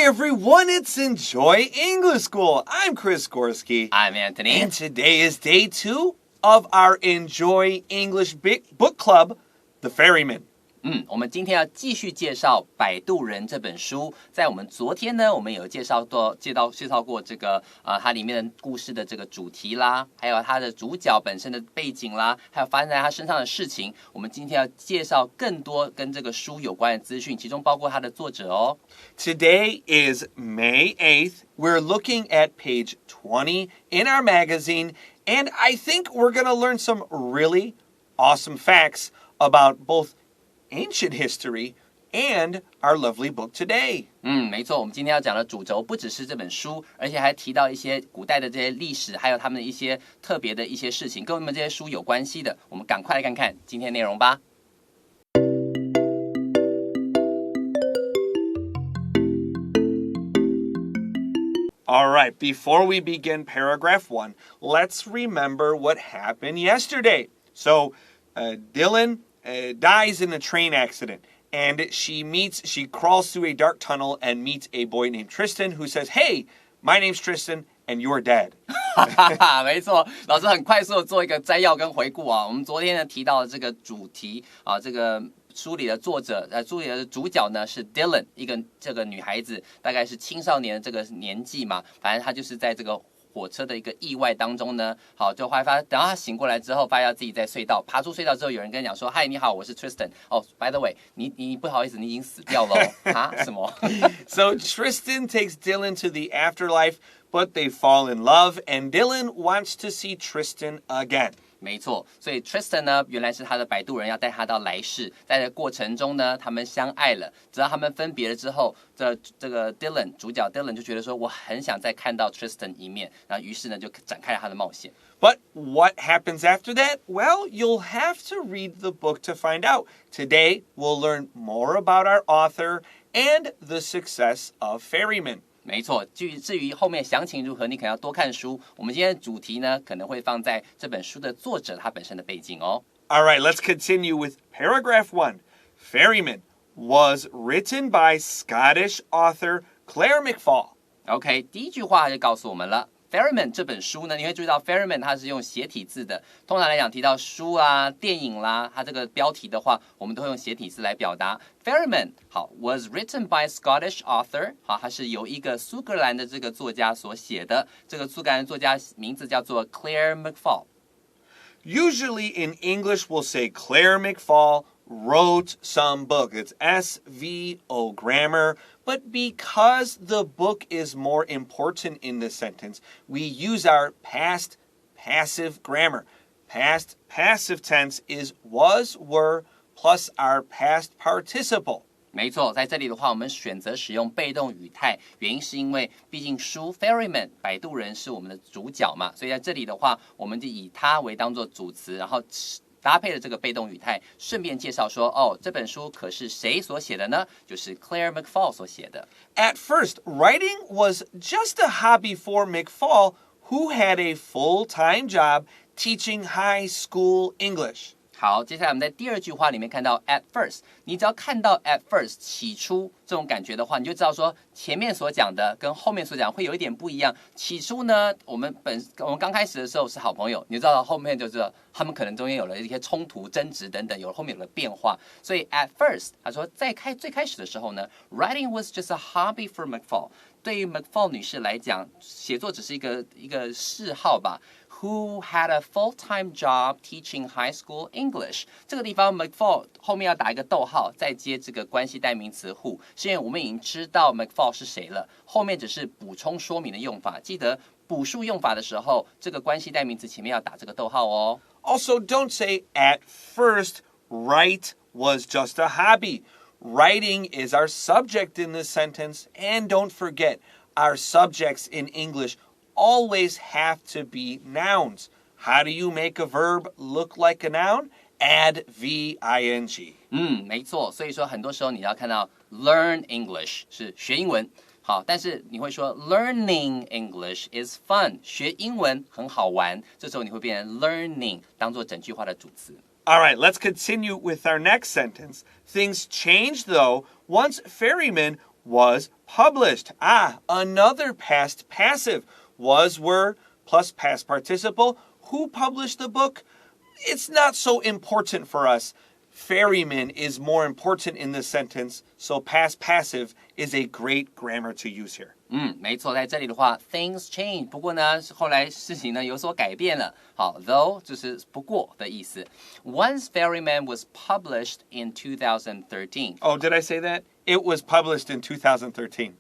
everyone, it's Enjoy English School. I'm Chris Gorski. I'm Antony. And today is day 2 of our Enjoy English Book Club, The Ferryman. 我们今天要继续介绍《摆渡人》这本书。在我们昨天呢，我们有介绍过这个它里面的故事的这个主题啦，还有它的主角本身的背景啦，还有发生在他身上的事情。我们今天要介绍更多跟这个书有关的资讯，其中包括它的作者哦。Today is May 8th. We're looking at page 20 in our magazine, and I think we're going to learn some really awesome facts about both ancient history and our lovely book today. 没错，我们今天要讲的主轴不只是这本书，而且还提到一些古代的这些历史，还有他们的一些特别的一些事情，跟我们这些书有关系的。我们赶快来看看今天内容吧。All right, before we begin paragraph 1, let's remember what happened yesterday. So, Dylan dies in a train accident, and she crawls through a dark tunnel and meets a boy named Tristan who says, "Hey, my name's Tristan, and you're dead." 没错，老师很快速的做一个摘要跟回顾啊。我们昨天呢提到的这个主题啊，这个书里的书里的主角呢是 Dylan， 这个女孩子，大概是青少年的这个年纪嘛，反正她就是在这个火车的一个意外当中呢，好，就后来等到他醒过来之后，发现自己在隧道，爬出隧道之后，有人跟他讲说：“嗨，你好，我是 Tristan。哦 by the way， 你不好意思，你已经死掉了哦。啊，什么？So Tristan takes Dylan to the afterlife, but they fall in love, and Dylan wants to see Tristan again. 没错，所以 Tristan 呢，原来是他的摆渡人，要带他到来世。在这过程中呢，他们相爱了。直到他们分别了之后，这个 Dylan 主角 Dylan 就觉得说，我很想再看到 Tristan 一面，然后于是呢，就展开了他的冒险。But what happens after that? Well, you'll have to read the book to find out. Today, we'll learn more about our author and the success of Ferryman. 没错，至于后面详情如何，你可能要多看书。我们今天的主题呢，可能会放在这本书的作者他本身的背景哦。All right, let's continue with paragraph 1. Ferryman was written by Scottish author Claire McFall. OK， 第一句话就告诉我们了。Ferryman 这本书呢，你会注意到 Ferryman 它是用斜体字的。通常来讲，提到书啊、电影啦，它这个标题的话，我们都会用斜体字来表达。Ferryman 好 was written by Scottish author 好，它是由一个苏格兰的这个作家所写的。这个苏格兰作家名字叫做 Claire McFall。Usually in English, we'll say Claire McFall wrote some book. It's SVO grammar. But because the book is more important in this sentence, we use our past passive grammar. Past passive tense is was, were, plus our past participle. 没错，在这里的话，我们选择使用被动语态，原因是因为毕竟书 Ferryman 摆渡人是我们的主角嘛，所以在这里的话，我们就以它为当做主词，然后搭配了这个被动语态，顺便介绍说，哦，这本书可是谁所写的呢？就是 Claire McFall 所写的。At first, writing was just a hobby for McFall, who had a full-time job teaching high school English. 好，接下来我们在第二句话里面看到 at first， 你只要看到 at first 起初这种感觉的话，你就知道说前面所讲的跟后面所讲会有一点不一样。起初呢，我们刚开始的时候是好朋友，你就知道后面就知道他们可能中间有了一些冲突、争执等等，后面有了变化。所以 at first， 他说最开始的时候呢 ，writing was just a hobby for McFall。对于 McFall 女士来讲，写作只是一个嗜好吧。Who had a full-time job teaching high school English？ 这个地方 McFall 后面要打一个逗号，再接这个关系代名词 who， 是因为我们已经知道 McFall 是谁了，后面只是补充说明的用法。记得补述用法的时候，这个关系代名词前面要打这个逗号哦。Also, don't say at first, write was just a hobby. Writing is our subject in this sentence, and don't forget, our subjects in English always have to be nouns. How do you make a verb look like a noun? Add V-I-N-G. 没错，所以说很多时候你要看到 learn English 是学英文，好，但是你会说 learning English is fun， 学英文很好玩，这时候你会变成 learning 当做整句话的主词。All right, let's continue with our next sentence. Things changed, though, once Ferryman was published. Another past passive. Was, were, plus past participle. Who published the book? It's not so important for us. Ferryman is more important in this sentence, so past passive is a great grammar to use here. 没错，在这里的话 ，things change。不过呢，后来事情呢有所改变了。好 ，though 就是不过的意思。Once Ferryman was published in 2013. Oh, did I say that? It was published in 2013.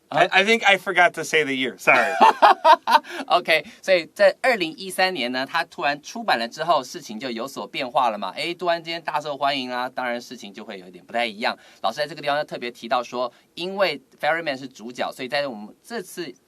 I think I forgot to say the year. Sorry. OK， 所以在2013年呢，它突然出版了之后，事情就有所变化了嘛。突然间大受欢迎啊，当然事情就会有点不太一样。老师在这个地方呢特别提到说，因为 Ferryman 是主角，所以在我们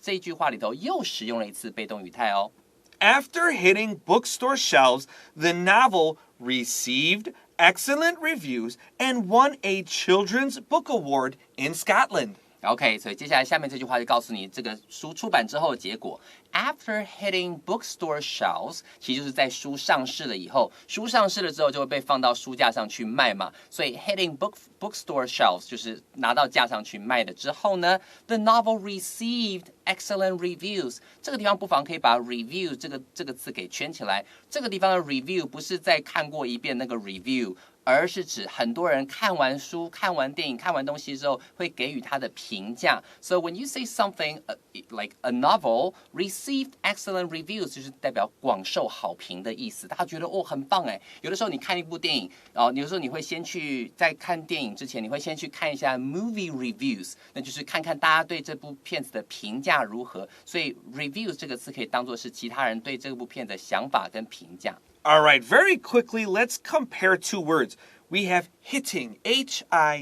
这一句话里头又使用了一次被动语态哦。After hitting bookstore shelves, the novel received excellent reviews and won a Children's Book Award in Scotland.OK， 所以接下来下面这句话就告诉你这个书出版之后的结果。After hitting bookstore shelves， 其实就是在书上市了以后，书上市了之后就会被放到书架上去卖嘛。所以 hitting bookstore shelves 就是拿到架上去卖了之后呢 ，the novel received excellent reviews。这个地方不妨可以把 review 这个字给圈起来。这个地方的 review 不是再看过一遍那个 review。而是指很多人看完书、看完电影、看完东西之后，会给予他的评价。So when you say something like a novel received excellent reviews， 就是代表广受好评的意思。大家觉得很棒哎。有的时候你看一部电影，有的时候你会先去在看电影之前，你会先去看一下 movie reviews， 那就是看看大家对这部片子的评价如何。所以 reviews 这个词可以当作是其他人对这部片的想法跟评价。All right, very quickly, let's compare two words. We have hitting, H-I-T-T-I-N-G,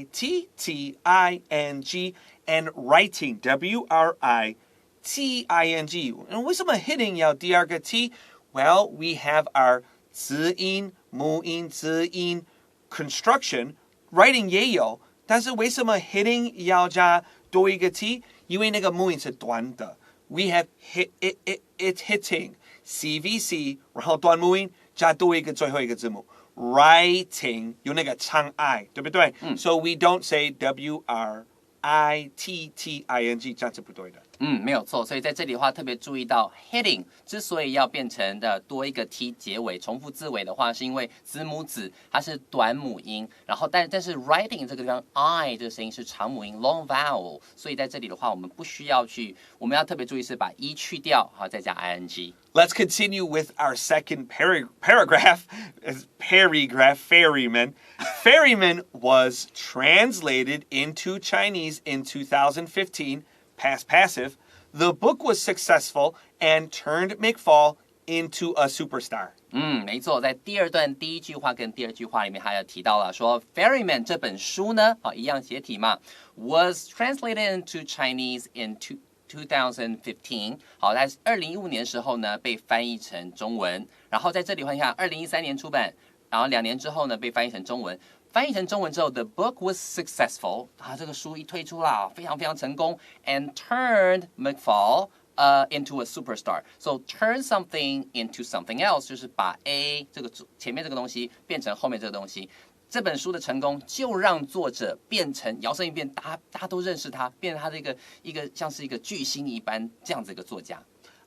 and writing, W-R-I-T-I-N-G. And 为什么 hitting 要第二个 T? Well, we have our 子音、母音、子音 construction. Writing 也有，但是为什么 hitting 要加多一个 T? 因为那个母音是短的。We have it's hitting, CVC, 然后短母音。加多一个最后一个字母 writing 有那个长 I 对不对？So we don't say W-R-I-T-T-I-N-G 这样是不对的。没有错。所以在这里的话，特别注意到 hitting 之所以要变成的多一个 t 结尾，重复字尾的话，是因为子母子它是短母音，然后但是 writing 这个地方 I 这个声音是长母音 long vowel， 所以在这里的话，我们不需要去，我们要特别注意是把 e 去掉，好再加 ing。Let's continue with our second paragraph. Ferryman. Ferryman was translated into Chinese in 2015. Past passive. The book was successful and turned McFall into a superstar. 没错，在第二段第一句话跟第二句话里面，还有提到了说 Ferryman 这本书呢，一样解体嘛 ，was translated into Chinese in 2015， 好，在2015年的时候呢，被翻译成中文。然后在这里的话，你看2013年出版，然后2年之后呢，被翻译成中文。翻译成中文之后 ，the book was successful， 这个书一推出啦，非常非常成功 ，and turned McFall into a superstar. So turn something into something else， 就是把 A 这个前面这个东西变成后面这个东西。这本书的成功就让作者变成摇身一变，大家都认识他，变成他的一个像是一个巨星一般这样子一个作家。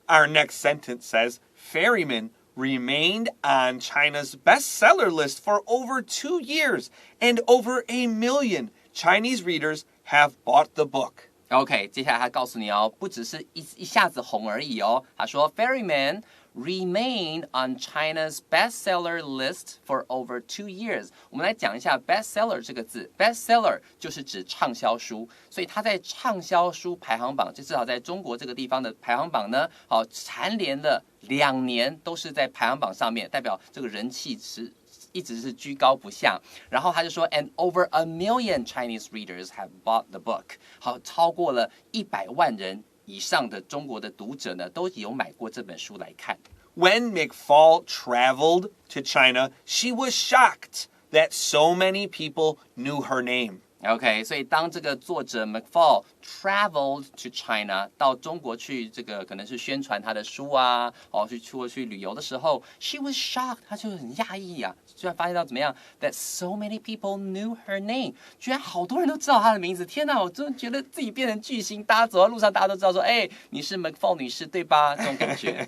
Our next sentence says, Ferryman remained on China's bestseller list for over 2 years, and over 1 million Chinese readers have bought the book. OK， 接下来他告诉你哦，不只是一下子红而已哦。他说 Ferryman remained on China's bestseller list for over 2 years。我们来讲一下 bestseller 这个字 ，bestseller 就是指畅销书，所以它在畅销书排行榜，就至少在中国这个地方的排行榜呢，蝉联了2年都是在排行榜上面，代表这个人气一直是居高不下。然后他就说 ，and over 1 million Chinese readers have bought the book。好，超过了100万人以上的中国的读者呢，都有买过这本书来看。When McFall traveled to China, she was shocked that so many people knew her name. OK， 所以当这个作者 McFall traveled to China 到中国去，这个可能是宣传他的书啊，去旅游的时候 ，she was shocked， 她就很讶异啊，居然发现到怎么样 ，that so many people knew her name， 居然好多人都知道她的名字，天哪，我真的觉得自己变成巨星，大家走在路上，大家都知道说，哎，你是 McFall 女士对吧？这种感觉。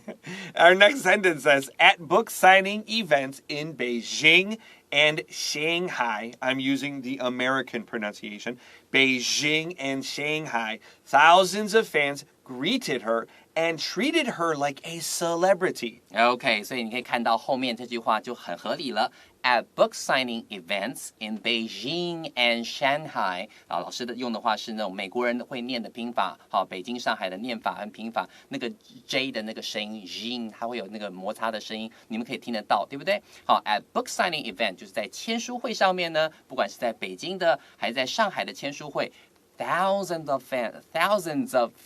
Our next sentence says, at book signing events in Beijing and Shanghai, I'm using the American pronunciation, Beijing and Shanghai, thousands of fans greeted her and treated her like a celebrity. OK， 所以你可以看到后面这句话就很合理了。At book signing events in Beijing and Shanghai， 老师用的话是那种美国人会念的拼法，北京、上海的念法和拼法，那个 J 的那个声音 Jing， 它会有那个摩擦的声音，你们可以听得到，对不对？好 ，at book signing event 就是在签书会上面呢，不管是在北京的还是在上海的签书会。Thousands of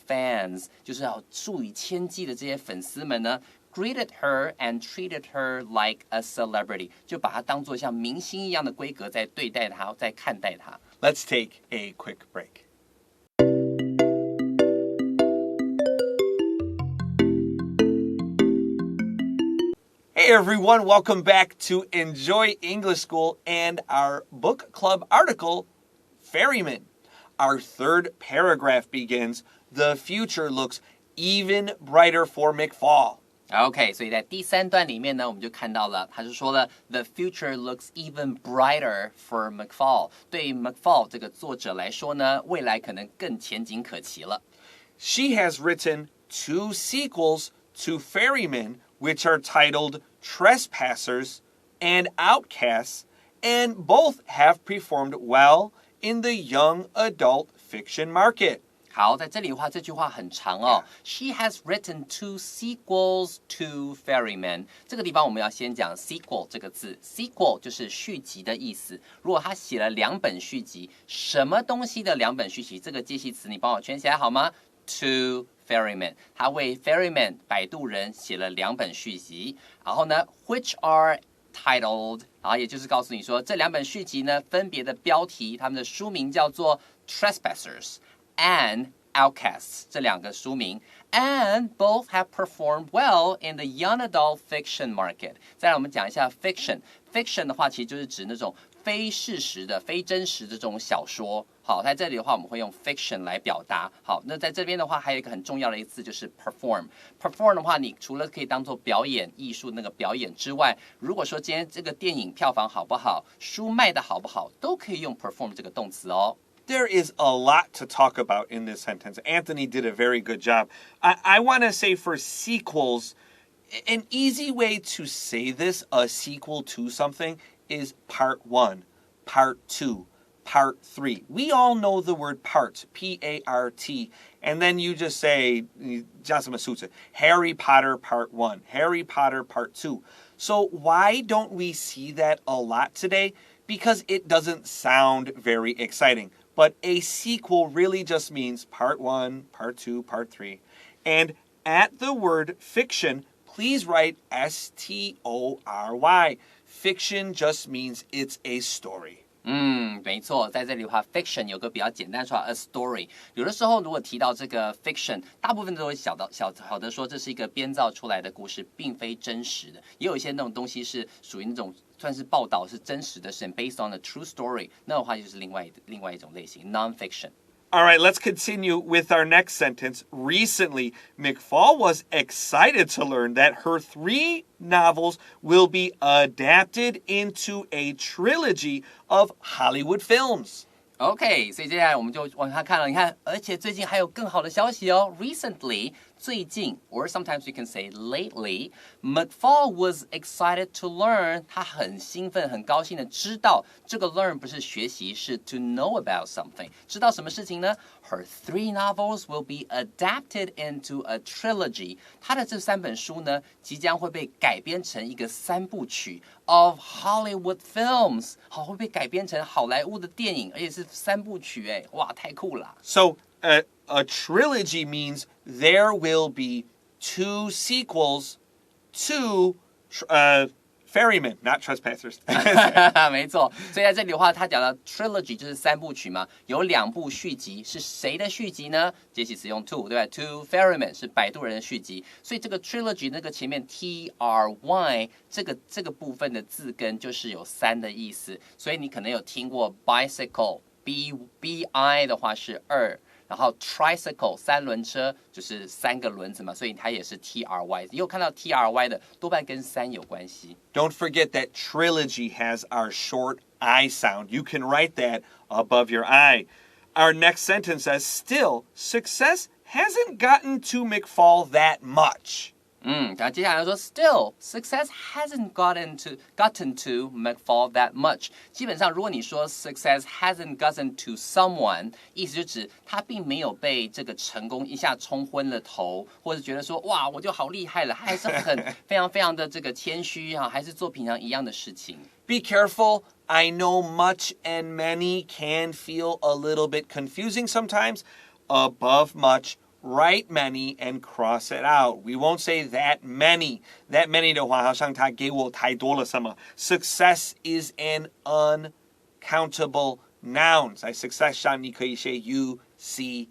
fans， 就是数以千计的这些粉丝们呢 ，greeted her and treated her like a celebrity， 就把她当作像明星一样的规格在对待她，在看待她。Let's take a quick break. Hey everyone, welcome back to Enjoy English School and our book club article, Ferryman.Our third paragraph begins, the future looks even brighter for McFall. OK， 所以在第三段里面呢，我们就看到了，他是说了 ，the future looks even brighter for McFall。对于 McFall 这个作者来说呢，未来可能更前景可期了。She has written 2 sequels to Ferryman, which are titled Trespassers and Outcasts, and both have performed well.In the young adult fiction market. 好，在这里的话，这句话很长哦。She has written 2 sequels to Ferryman。这个地方我们要先讲 sequel 这个字 ，sequel 就是续集的意思。如果他写了2本续集，什么东西的2本续集？这个介系词你帮我圈起来好吗 ？To Ferryman， 他为 Ferryman 摆渡人写了2本续集。然后呢 ，which are.Titled， 然后也就是告诉你说，这2本续集呢，分别的标题，他们的书名叫做 Trespassers and Outcasts 这2个书名 ，and both have performed well in the young adult fiction market。再来，我们讲一下 fiction。fiction 的话，其实就是指那种非事实的、非真实的这种小说。好，在这里的话，我们会用 fiction 来表达。好，那在这边的话，还有一个很重要的一个字就是 perform。perform 的话，你除了可以当做表演艺术那个表演之外，如果说今天这个电影票房好不好，书卖的好不好，都可以用 perform 这个动词哦。There is a lot to talk about in this sentence. Anthony did a very good job. I want to say for sequels, an easy way to say this, a sequel to something, is part 1, part 2.Part 3. We all know the word part, P-A-R-T, and then you just say, Harry Potter Part 1, Harry Potter Part 2. So why don't we see that a lot today? Because it doesn't sound very exciting. But a sequel really just means Part 1, Part 2, Part 3. And at the word fiction, please write S-T-O-R-Y. Fiction just means it's a story.没错，在这里的话 ，fiction 有个比较简单说法 ，a story。有的时候如果提到这个 fiction， 大部分都会晓得说这是一个编造出来的故事，并非真实的。也有一些那种东西是属于那种算是报道是真实的事 ，based on a true story， 那的话就是另外一种类型 non-fiction。All right, let's continue with our next sentence. Recently, McFall was excited to learn that her 3 novels will be adapted into a trilogy of Hollywood films. OK， 所以接下来我们就往下看了。你看，而且最近还有更好的消息哦。Recently， 最近 ，or sometimes you can say lately， McFall was excited to learn， 他很兴奋、很高兴的知道，这个 learn 不是学习，是 to know about something。知道什么事情呢 ？Her 3 novels will be adapted into a trilogy。她的这3本书呢，即将会被改编成一个3部曲 of Hollywood films。好，会被改编成好莱坞的电影，而且是3部曲，哎，哇，太酷了。So,a trilogy means there will be 2 sequels to ferrymen, not trespassers. 没错，所以在这里的话，他讲到 trilogy 就是三部曲嘛，有2部续集，是谁的续集呢？杰西使用 to， 对吧 ？To ferrymen 是摆渡人的续集，所以这个 trilogy 那个前面 try 这个部分的字根就是有3的意思，所以你可能有听过 bicycle bi 的话是2。然后 tricycle 3轮车就是3个轮子嘛，所以它也是 try。你有看到 try 的，多半跟3有关系。Don't forget that trilogy has our short I sound. You can write that above your I. Our next sentence says, still, success hasn't gotten to McFall that much. 然后接下来说 ，Still, success hasn't gotten to McFall that much。基本上，如果你说 success hasn't gotten to someone， 意思就指他并没有被这个成功一下冲昏了头，或者觉得说哇，我就好厉害了，他还是很非常的这个谦虚啊，还是做平常一样的事情。Be careful. I know much and many can feel a little bit confusing sometimes. Above much.Write many and cross it out. We won't say that many. That many 的话，好像他给我太多了什么。Success is an uncountable noun. 在 success 上，你可以写 UCN。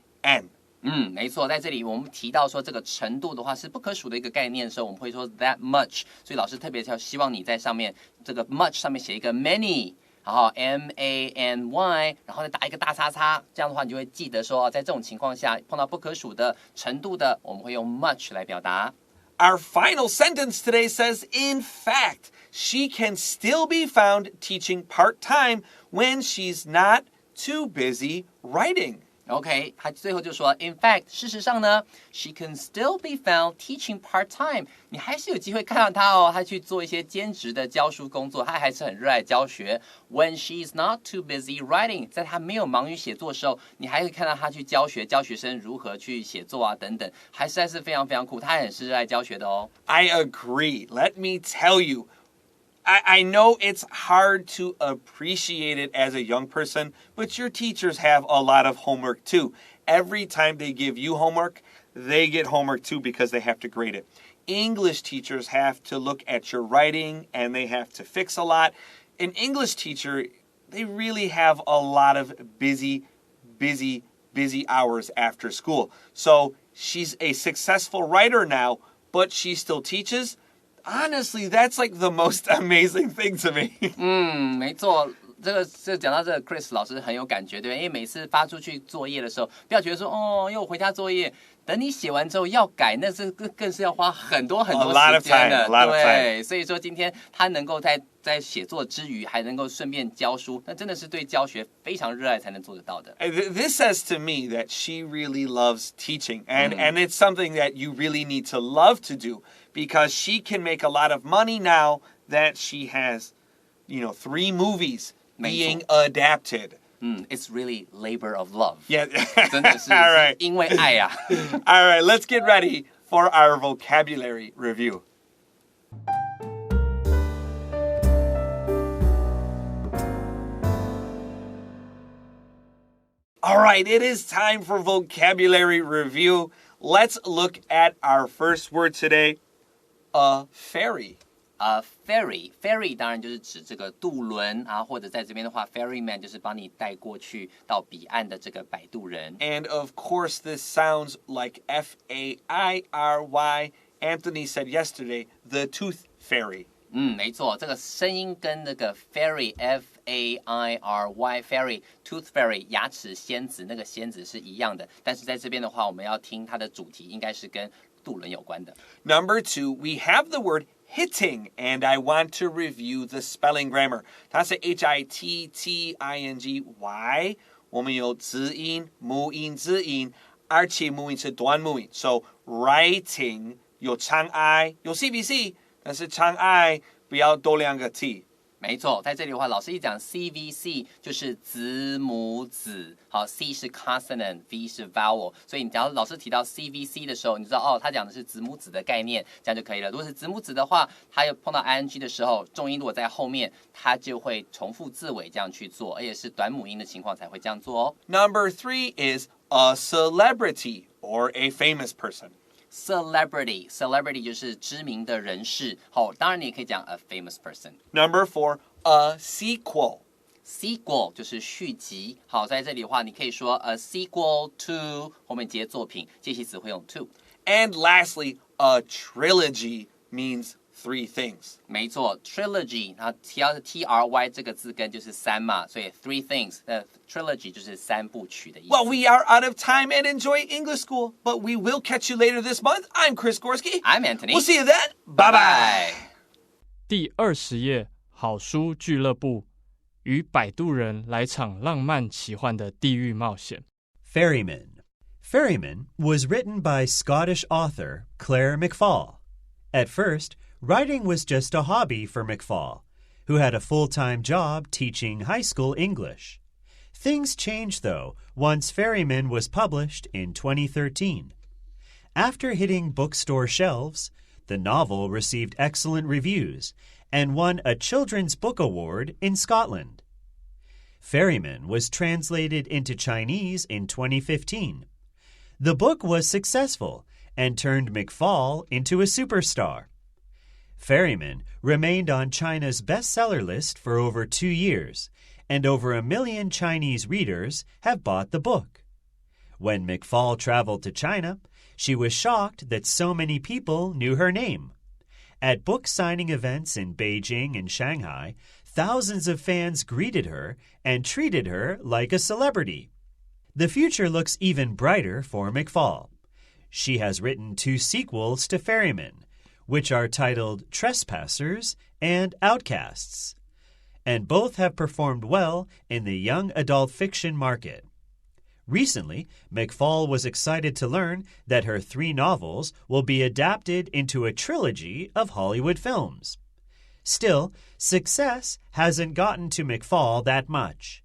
没错，在这里我们提到说这个程度的话是不可数的一个概念的时候，我们会说 that much。所以老师特别希望你在上面这个 much 上面写一个 many。然后 many， 然后再打一个大叉叉，这样的话你就会记得说，在这种情况下碰到不可数的程度的，我们会用 much 来表达。Our final sentence today says, in fact, she can still be found teaching part-time when she's not too busy writing. OK， 他最后就说 ，In fact， 事实上呢 ，she can still be found teaching part-time。你还是有机会看到她哦，她去做一些兼职的教书工作，她还是很热爱教学。When she's not too busy writing， 在她没有忙于写作的时候，你还会看到她去教学生如何去写作啊等等，还实在是非常酷。她很是热爱教学的哦。I agree. Let me tell you.I know it's hard to appreciate it as a young person, but your teachers have a lot of homework too. Every time they give you homework, they get homework too because they have to grade it. English teachers have to look at your writing and they have to fix a lot. An English teacher, they really have a lot of busy hours after school. So she's a successful writer now, but she still teaches.Honestly, that's like the most amazing thing to me. 没错，这讲到这个 Chris 老师很有感觉，对吧？因为每次发出去作业的时候，不要觉得说哦，又回家作业，等你写完之后要改，那是更是要花很多时间的。对，所以说今天他能够在写作之余，还能够顺便教书，那真的是对教学非常热爱才能做得到的。This says to me that she really loves teaching, and it's something that you really need to love to do.Because she can make a lot of money now that she has, 3 movies being adapted. It's really labor of love. Yeah. 真的是 All right. 因为爱啊。All right, let's get ready for our vocabulary review. All right, it is time for vocabulary review. Let's look at our first word today.A ferry. A ferry 当然就是指这个渡轮啊，或者在这边的话 ferryman 就是帮你带过去到彼岸的这个摆渡人。And of course this sounds like F-A-I-R-Y. Anthony said yesterday, the tooth fairy. 没错，这个声音跟那个 fairy F-A-I-R-Y fairy tooth fairy 牙齿仙子那个仙子是一样的，但是在这边的话，我们要听它的主题应该是跟渡轮有关的。Number 2, we have the word hitting, and I want to review the spelling grammar. 它是 H-I-T-T-I-N-G-Y. 我们有子音、母音、子音，而且母音是短母音。So writing 有长 I 有 CVC， 但是长 I 不要多2个 T。没错，在这里的话，老师一讲 CVC 就是子母子，好 ，C 是 consonant，V 是 vowel， 所以你只要老师提到 CVC 的时候，你知道哦，他讲的是子母子的概念，这样就可以了。如果是子母子的话，他又碰到 ing 的时候，重音如果在后面，他就会重复字尾这样去做，而且是短母音的情况才会这样做哦。Number 3 is a celebrity or a famous person. celebrity 就是知名的人士。好，当然你也可以讲 a famous person。Number 4, a sequel.Sequel 就是续集。好，在这里的话，你可以说 a sequel to 后面接作品，介系词会用 to。And lastly, a trilogy means 3 things. 没错 ，trilogy， 然后提到是 try 这个字根就是3嘛，所以 three things， trilogy 就是3部曲的意思。Well, we are out of time and enjoy English school, but we will catch you later this month. I'm Chris Gorski. I'm Antony. We'll see you then. Bye-bye. 第20页，好书俱乐部与摆渡人来场浪漫奇幻的地狱冒险。Ferryman. Ferryman was written by Scottish author Claire McFall. At first, writing was just a hobby for McFall, who had a full-time job teaching high school English. Things changed, though, once Ferryman was published in 2013. After hitting bookstore shelves, the novel received excellent reviews and won a Children's Book Award in Scotland. Ferryman was translated into Chinese in 2015. The book was successful and turned McFall into a superstar. Ferryman remained on China's bestseller list for over 2 years, and over 1 million Chinese readers have bought the book. When McFall traveled to China, she was shocked that so many people knew her name. At book signing events in Beijing and Shanghai, thousands of fans greeted her and treated her like a celebrity. The future looks even brighter for McFall. She has written 2 sequels to Ferryman, which are titled Trespassers and Outcasts, and both have performed well in the young adult fiction market. Recently, McFall was excited to learn that her 3 novels will be adapted into a trilogy of Hollywood films. Still, success hasn't gotten to McFall that much.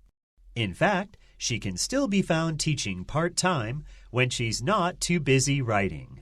In fact, she can still be found teaching part-time when she's not too busy writing.